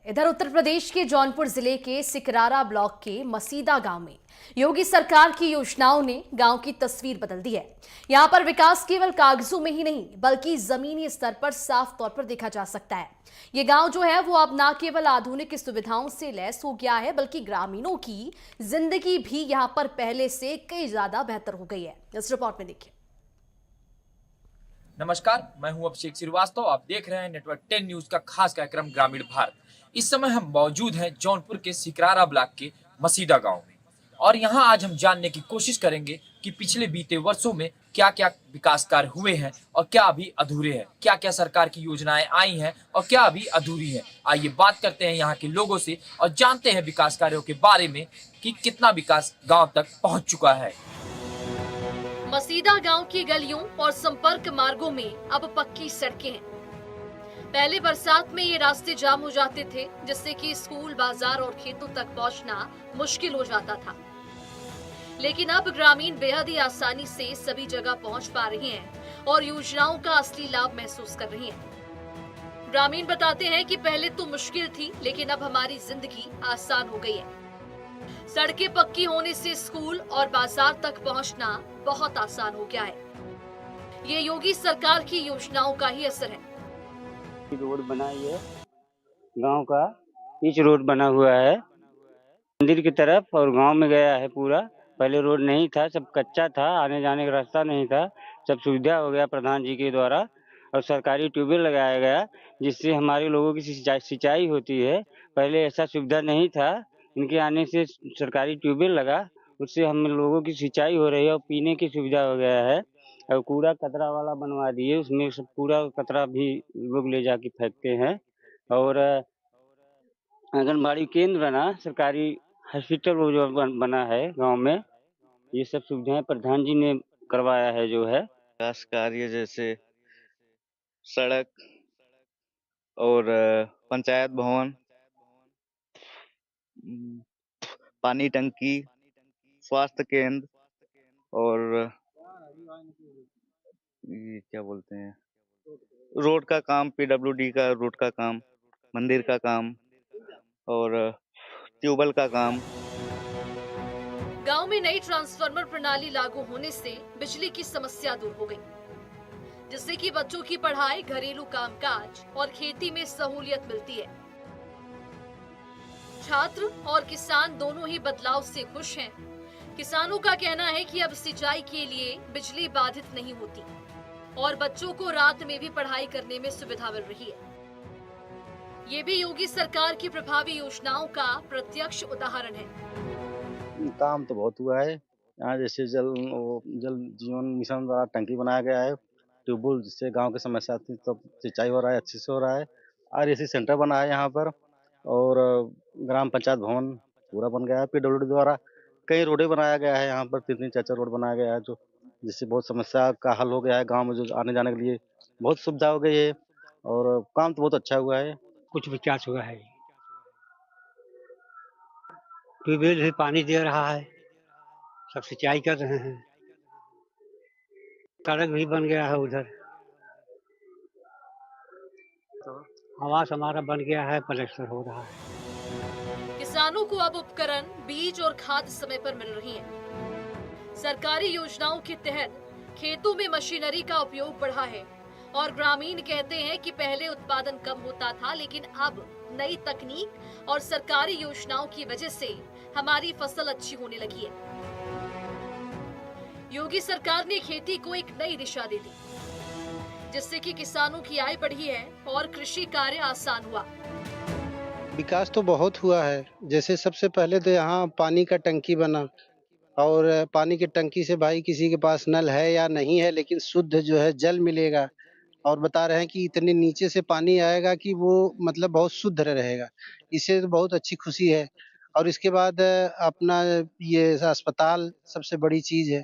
इधर उत्तर प्रदेश के जौनपुर जिले के सिकरारा ब्लॉक के मसीदा गांव में योगी सरकार की योजनाओं ने गांव की तस्वीर बदल दी है। यहां पर विकास केवल कागजों में ही नहीं बल्कि जमीनी स्तर पर साफ तौर पर देखा जा सकता है। ये गांव जो है वो अब न केवल आधुनिक सुविधाओं से लैस हो गया है बल्कि ग्रामीणों की जिंदगी भी यहां पर पहले से कई ज्यादा बेहतर हो गई है। इस रिपोर्ट में देखिए। नमस्कार, मैं हूं अभिषेक श्रीवास्तव। आप देख रहे हैं नेटवर्क 10 न्यूज का खास कार्यक्रम ग्रामीण भारत। इस समय हम मौजूद हैं जौनपुर के सिकरारा ब्लॉक के मसीदा गांव में और यहां आज हम जानने की कोशिश करेंगे कि पिछले बीते वर्षों में क्या क्या विकास कार्य हुए हैं और क्या अभी अधूरे हैं, क्या क्या सरकार की योजनाएं आई हैं और क्या अभी अधूरी है। आइए बात करते हैं यहाँ के लोगों से और जानते हैं विकास कार्यों के बारे में कि कितना विकास गाँव तक पहुँच चुका है। मसीदा गांव की गलियों और संपर्क मार्गों में अब पक्की सड़कें हैं। पहले बरसात में ये रास्ते जाम हो जाते थे जिससे कि स्कूल, बाजार और खेतों तक पहुंचना मुश्किल हो जाता था, लेकिन अब ग्रामीण बेहद ही आसानी से सभी जगह पहुंच पा रहे हैं और योजनाओं का असली लाभ महसूस कर रहे हैं। ग्रामीण बताते हैं कि पहले तो मुश्किल थी लेकिन अब हमारी जिंदगी आसान हो गई है। सड़कें पक्की होने से स्कूल और बाजार तक पहुंचना बहुत आसान हो गया है। ये योगी सरकार की योजनाओं का ही असर है। रोड बनाई है, गांव का पिच रोड बना हुआ है मंदिर की तरफ और गांव में गया है पूरा। पहले रोड नहीं था, सब कच्चा था, आने जाने का रास्ता नहीं था। सब सुविधा हो गया प्रधान जी के द्वारा और सरकारी ट्यूबवेल लगाया गया जिससे हमारे लोगों की सिंचाई होती है। पहले ऐसा सुविधा नहीं था, इनके आने से सरकारी ट्यूबवेल लगा, उससे हम लोगों की सिंचाई हो रही है और पीने की सुविधा हो गया है। और कूड़ा कचरा वाला बनवा दिए, उसमें सब कूड़ा कचरा भी लोग ले जाके फेंकते हैं। और आंगनबाड़ी केंद्र बना, सरकारी हॉस्पिटल वो जो बना है गांव में, ये सब सुविधाएं प्रधान जी ने करवाया है। जो है विकास कार्य जैसे सड़क और पंचायत भवन, पानी टंकी, स्वास्थ्य केंद्र और ये क्या बोलते हैं, रोड का काम, पीडब्ल्यूडी का रोड का काम, मंदिर का काम और ट्यूबवेल का काम। गांव में नई ट्रांसफार्मर प्रणाली लागू होने से बिजली की समस्या दूर हो गई, जिससे कि बच्चों की पढ़ाई, घरेलू कामकाज और खेती में सहूलियत मिलती है। छात्र और किसान दोनों ही बदलाव से खुश हैं। किसानों का कहना है कि अब सिंचाई के लिए बिजली बाधित नहीं होती और बच्चों को रात में भी पढ़ाई करने में सुविधा मिल रही है। ये भी योगी सरकार की प्रभावी योजनाओं का प्रत्यक्ष उदाहरण है। काम तो बहुत हुआ है यहाँ, जैसे जल जीवन मिशन द्वारा टंकी बनाया गया है, ट्यूबवेल, जिससे गांव की समस्या थी तो सिंचाई हो रहा है, अच्छे से हो रहा है। RAC सेंटर बना है यहाँ पर और ग्राम पंचायत भवन पूरा बन गया है। पीडब्ल्यूडी द्वारा कई रोडें बनाया गया है यहाँ पर, 3-4 रोड बनाया गया है, जो जिससे बहुत समस्या का हल हो गया है। गाँव में जो आने जाने के लिए बहुत सुविधा हो गई है और काम तो बहुत अच्छा हुआ है। कुछ विकास हुआ है, ट्यूबवेल भी पानी दे रहा है, सब सिंचाई कर रहे हैं, सड़क भी बन गया है, उधर आवास हमारा बन गया है, प्लास्टर हो रहा है। किसानों को अब उपकरण, बीज और खाद समय पर मिल रही है। सरकारी योजनाओं के तहत खेतों में मशीनरी का उपयोग बढ़ा है और ग्रामीण कहते हैं कि पहले उत्पादन कम होता था लेकिन अब नई तकनीक और सरकारी योजनाओं की वजह से हमारी फसल अच्छी होने लगी है। योगी सरकार ने खेती को एक नई दिशा दे दी, जिससे कि किसानों की आय बढ़ी है और कृषि कार्य आसान हुआ। विकास तो बहुत हुआ है। जैसे सबसे पहले तो यहाँ पानी का टंकी बना और पानी की टंकी से भाई किसी के पास नल है या नहीं है लेकिन शुद्ध जो है जल मिलेगा और बता रहे हैं कि इतने नीचे से पानी आएगा कि वो मतलब बहुत शुद्ध रहेगा। इससे तो बहुत अच्छी खुशी है। और इसके बाद अपना ये अस्पताल सबसे बड़ी चीज़ है।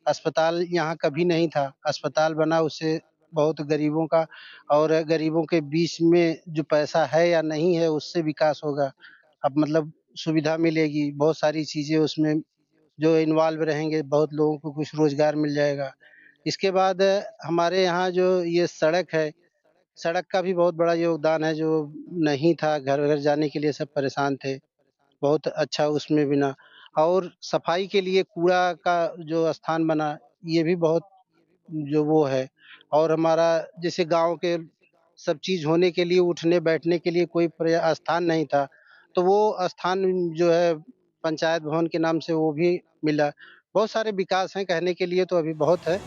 अस्पताल यहाँ कभी नहीं था, अस्पताल बना, उससे बहुत गरीबों का और गरीबों के बीच में जो पैसा है या नहीं है उससे विकास होगा। अब मतलब सुविधा मिलेगी, बहुत सारी चीज़ें उसमें जो इन्वॉल्व रहेंगे, बहुत लोगों को कुछ रोज़गार मिल जाएगा। इसके बाद हमारे यहाँ जो ये सड़क है, सड़क का भी बहुत बड़ा योगदान है, जो नहीं था, घर-घर जाने के लिए सब परेशान थे। बहुत अच्छा उसमें बिना, और सफाई के लिए कूड़ा का जो स्थान बना, ये भी बहुत जो वो है। और हमारा जैसे गाँव के सब चीज़ होने के लिए, उठने-बैठने के लिए कोई स्थान नहीं था, तो वो स्थान जो है पंचायत भवन के नाम से वो भी मिला। बहुत सारे विकास हैं, कहने के लिए तो अभी बहुत है।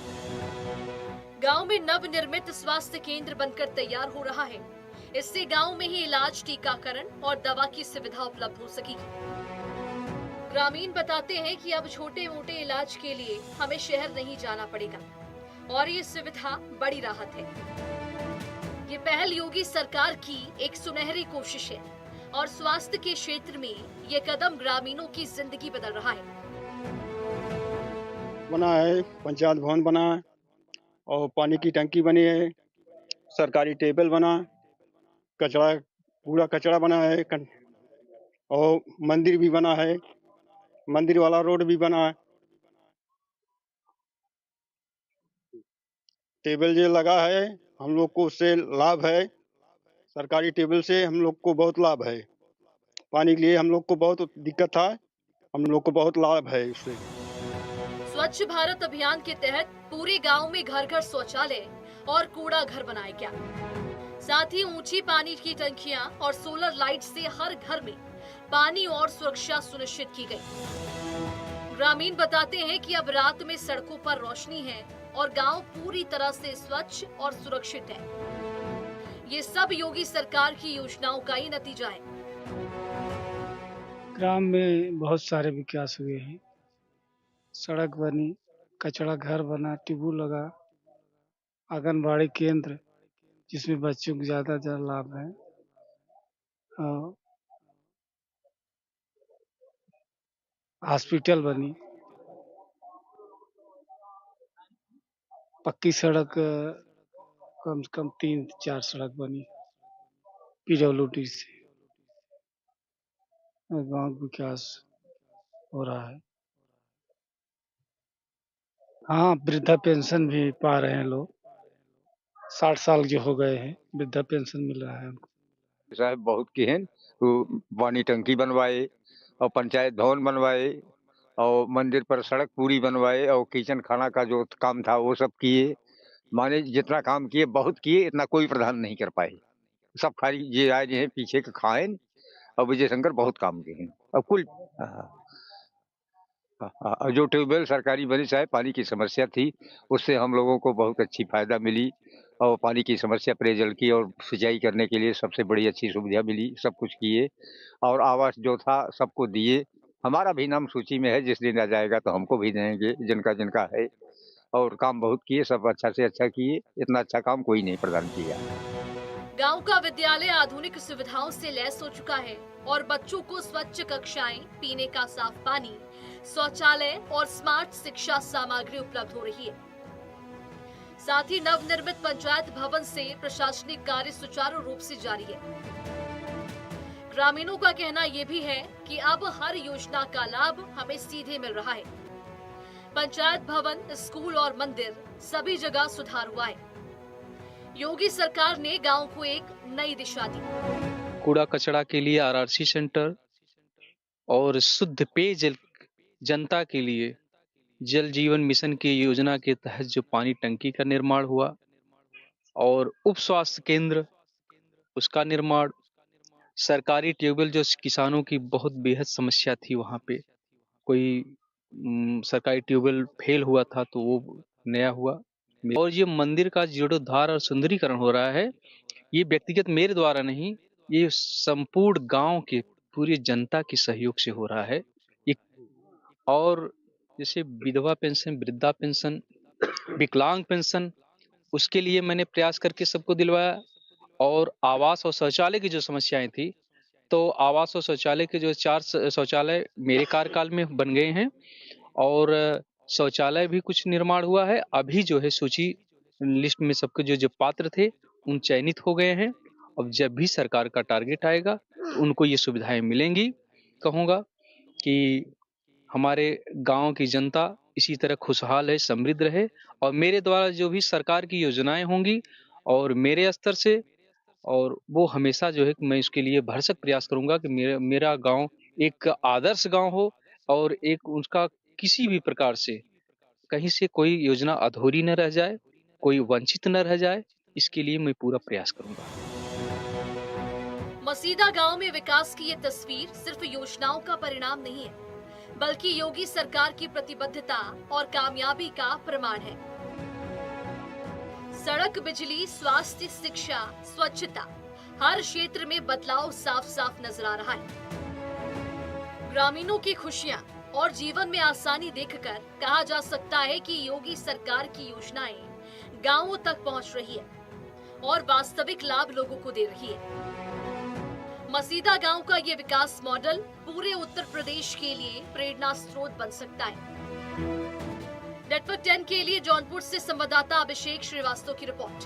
गांव में नवनिर्मित स्वास्थ्य केंद्र बनकर तैयार हो रहा है। इससे गांव में ही इलाज, टीकाकरण और दवा की सुविधा उपलब्ध हो सकेगी। ग्रामीण बताते हैं कि अब छोटे मोटे इलाज के लिए हमें शहर नहीं जाना पड़ेगा और ये सुविधा बड़ी राहत है। ये पहल योगी सरकार की एक सुनहरी कोशिश है और स्वास्थ्य के क्षेत्र में ये कदम ग्रामीणों की जिंदगी बदल रहा है। बना है, पंचायत भवन बना है और पानी की टंकी बनी है, सरकारी टेबल बना, कचरा पूरा कचरा बना है और मंदिर भी बना है, मंदिर वाला रोड भी बना है। टेबल जो लगा है, हम लोग को उससे लाभ है। सरकारी टेबल से हम लोग को बहुत लाभ है। पानी के लिए हम लोग को बहुत दिक्कत था, हम लोग को बहुत लाभ है इससे। स्वच्छ भारत अभियान के तहत पूरे गांव में घर घर शौचालय और कूड़ा घर बनाया गया। साथ ही ऊंची पानी की टंकियां और सोलर लाइट से हर घर में पानी और सुरक्षा सुनिश्चित की गई। ग्रामीण बताते हैं कि अब रात में सड़कों पर रोशनी है और गांव पूरी तरह से स्वच्छ और सुरक्षित है। ये सब योगी सरकार की योजनाओं का ही नतीजा है। ग्राम में बहुत सारे विकास हुए हैं। सड़क बनी, कचरा घर बना, ट्यूबवेल लगा, आंगनबाड़ी केंद्र जिसमें बच्चों को ज़्यादा लाभ है, और हॉस्पिटल बनी, पक्की सड़क कम से कम 3-4 सड़क बनी पीडब्ल्यूडी से। और गांव का विकास हो रहा है। हाँ, वृद्धा पेंशन भी पा रहे हैं लोग। 60 साल जो हो गए हैं, वृद्धा पेंशन मिल रहा है उनको। साहब बहुत की हैं, वो पानी टंकी बनवाए और पंचायत भवन बनवाए और मंदिर पर सड़क पूरी बनवाए और किचन खाना का जो काम था वो सब किए। माने जितना काम किए बहुत किए, इतना कोई प्रधान नहीं कर पाए। सब खाली ये आए हैं पीछे के खाए और विजय शंकर बहुत काम किए हैं। अब कुल और जो ट्यूबवेल सरकारी बनी साहब, पानी की समस्या थी, उससे हम लोगों को बहुत अच्छी फायदा मिली और पानी की समस्या, पेयजल की और सिंचाई करने के लिए सबसे बड़ी अच्छी सुविधा मिली। सब कुछ किए और आवास जो था सबको दिए। हमारा भी नाम सूची में है, जिस दिन आ जाएगा तो हमको भी देंगे, जिनका जिनका है। और काम बहुत किए, सब अच्छा से अच्छा किए। इतना अच्छा काम कोई नहीं प्रदान किया। गांव का विद्यालय आधुनिक सुविधाओं से लैस हो चुका है और बच्चों को स्वच्छ कक्षाएं, पीने का साफ पानी, शौचालय और स्मार्ट शिक्षा सामग्री उपलब्ध हो रही है। साथ ही नवनिर्मित पंचायत भवन से प्रशासनिक कार्य सुचारू रूप से जारी है। ग्रामीणों का कहना यह भी है कि अब हर योजना का लाभ हमें सीधे मिल रहा है। पंचायत भवन, स्कूल और मंदिर, सभी जगह सुधार हुआ है। योगी सरकार ने गांव को एक नई दिशा दी। कूड़ा कचरा के लिए आरआरसी सेंटर और शुद्ध पेयजल जनता के लिए जल जीवन मिशन की योजना के तहत जो पानी टंकी का निर्माण हुआ और उप स्वास्थ्य केंद्र उसका निर्माण, सरकारी ट्यूबवेल जो किसानों की बहुत बेहद समस्या थी, वहाँ पे कोई सरकारी ट्यूबवेल फेल हुआ था तो वो नया हुआ। और ये मंदिर का जीर्णोद्धार और सुंदरीकरण हो रहा है। ये व्यक्तिगत मेरे द्वारा नहीं, ये संपूर्ण गांव के पूरी जनता के सहयोग से हो रहा है। और जैसे विधवा पेंशन, वृद्धा पेंशन, विकलांग पेंशन, उसके लिए मैंने प्रयास करके सबको दिलवाया। और आवास और शौचालय की जो समस्याएं थी, तो आवास और शौचालय के जो 4 शौचालय मेरे कार्यकाल में बन गए हैं और शौचालय भी कुछ निर्माण हुआ है। अभी जो है सूची लिस्ट में सबके जो पात्र थे उन चयनित हो गए हैं। अब जब भी सरकार का टारगेट आएगा तो उनको ये सुविधाएं मिलेंगी। कहूँगा कि हमारे गांव की जनता इसी तरह खुशहाल है, समृद्ध रहे और मेरे द्वारा जो भी सरकार की योजनाएं होंगी और मेरे स्तर से, और वो हमेशा जो है कि मैं इसके लिए भरसक प्रयास करूँगा कि मेरा गाँव एक आदर्श गाँव हो और एक उसका किसी भी प्रकार से कहीं से कोई योजना अधूरी न रह जाए, कोई वंचित न रह जाए, इसके लिए मैं पूरा प्रयास करूँगा। मसीदा गांव में विकास की ये तस्वीर सिर्फ योजनाओं का परिणाम नहीं है, बल्कि योगी सरकार की प्रतिबद्धता और कामयाबी का प्रमाण है। सड़क, बिजली, स्वास्थ्य, शिक्षा, स्वच्छता, हर क्षेत्र में बदलाव साफ साफ नजर आ रहा है। ग्रामीणों की खुशियां और जीवन में आसानी देखकर कहा जा सकता है कि योगी सरकार की योजनाएं गांवों तक पहुंच रही है और वास्तविक लाभ लोगों को दे रही है। मसीदा गांव का ये विकास मॉडल पूरे उत्तर प्रदेश के लिए प्रेरणा स्रोत बन सकता है। नेटवर्क 10 के लिए जौनपुर से संवाददाता अभिषेक श्रीवास्तव की रिपोर्ट।